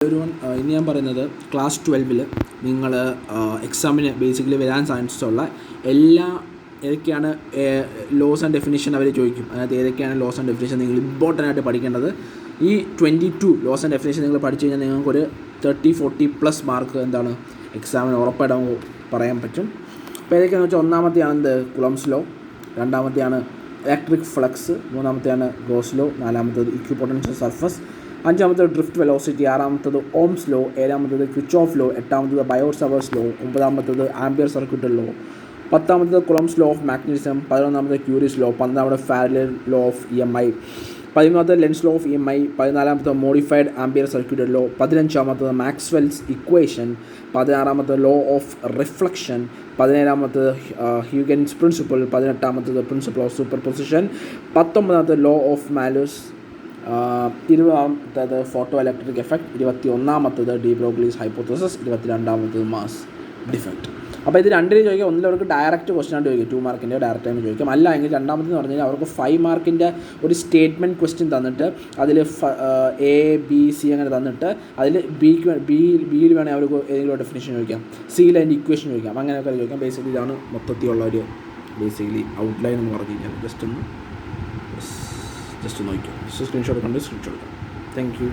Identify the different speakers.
Speaker 1: ഇനി ഞാൻ പറയുന്നത് ക്ലാസ് 12 നിങ്ങൾ എക്സാമിന് ബേസിക്കലി വരാൻ ചാൻസുള്ള എല്ലാ ഏതൊക്കെയാണ് ലോസ് ആൻഡ് ഡെഫിനിഷൻ അവർ ചോദിക്കും. അതിനകത്ത് ഏതൊക്കെയാണ് ലോസ് ആൻഡ് ഡെഫിനിഷൻ നിങ്ങൾ ഇമ്പോർട്ടൻ്റ് ആയിട്ട് പഠിക്കേണ്ടത്. ഈ 22 ലോസ് ആൻഡ് ഡെഫിനിഷൻ നിങ്ങൾ പഠിച്ചു കഴിഞ്ഞാൽ നിങ്ങൾക്കൊരു 30-40+ മാർക്ക് എന്താണ് എക്സാമിന് ഉറപ്പായിട്ടും പറയാൻ പറ്റും. അപ്പോൾ ഏതൊക്കെയാണെന്ന് വെച്ചാൽ ഒന്നാമത്തെയാണ് കുളംസ് ലോ, രണ്ടാമത്തെയാണ് ഇലക്ട്രിക് ഫ്ലക്സ്, മൂന്നാമത്തെയാണ് ഗോസ് ലോ, നാലാമത്തേത് ഇക്വിപൊട്ടൻഷ്യൽ സർഫസ്, അഞ്ചാമത്തേത് ഡ്രിഫ്റ്റ് വെലോസിറ്റി, ആറാമത്തേത് ഓംസ് ലോ, ഏഴാമത്തേത് കിർച്ചോഫ് ലോ, എട്ടാമത്തേത് ബയോട്ട്-സാവേർട്ട് ലോ, ഒമ്പതാമത്തേത് ആംപിയർ സർക്യൂട്ടൽ ലോ, പത്താമത്തേത് കുളംസ് ലോ ഓഫ് മാഗ്നറ്റിസം, 11ാമത്തേത് ക്യൂരീസ് ലോ, 12ാമത്തേത് ഫാരഡേ ലോ ഓഫ് EMI, 13ാമത്തേത് ലെൻസ് ലോ ഓഫ് EMI, 14ാമത്തേത് മോഡിഫൈഡ് ആംപിയർ സർക്യൂട്ടൽ ലോ, 15ാമത്തേത് മാക്സ്വെൽസ് ഇക്വേഷൻ, 16ാമത്തേത് ലോ ഓഫ് റിഫ്ലക്ഷൻ, 17ാമത്തേത് ഹ്യൂഗൻസ് പ്രിൻസിപ്പിൾ, 18ാമത്തേത് principle of super position, 19ാമത്തേത് law of Malus, 20ാമത്തേത് photo electric effect, 21ാമത്തേത് de Broglie's hypothesis, 22ാമത്തേത് mass defect. അപ്പോൾ ഇത് രണ്ടിനും ചോദിക്കാം. ഒന്നിൽ അവർക്ക് ഡയറക്റ്റ് ക്വസ്റ്റൻ ആയിട്ട് ചോദിക്കും, 2 മാർക്കിൻ്റെ ഡയറക്റ്റ് ആയിട്ട് ചോദിക്കാം. അല്ല എങ്കിൽ രണ്ടാമതെന്ന് പറഞ്ഞു കഴിഞ്ഞാൽ അവർക്ക് 5 മാർക്കിൻ്റെ ഒരു സ്റ്റേറ്റ്മെൻറ്റ് ക്വസ്റ്റ്യൻ തന്നിട്ട് അതിൽ A, B, C അങ്ങനെ തന്നിട്ട് അതിൽ ബിയിൽ വേണമെങ്കിൽ അവർക്ക് ഏതെങ്കിലും ഡെഫിനിഷൻ ചോദിക്കാം, സിയിൽ അതിൻ്റെ ഇക്വേഷൻ ചോദിക്കാം, അങ്ങനെയൊക്കെ ചോദിക്കാം. ബേസിക്കലി ഇതാണ് മൊത്തത്തിലുള്ള ഒരു ബേസിക്കലി ഔട്ട്ലൈൻ എന്ന് പറഞ്ഞു കഴിഞ്ഞാൽ ജസ്റ്റ് ഒന്ന് നോക്കിയോ. സ്ക്രീൻഷോട്ട് കണ്ട് സ്ക്രീൻഷോട്ട് എടുക്കാം. Thank you.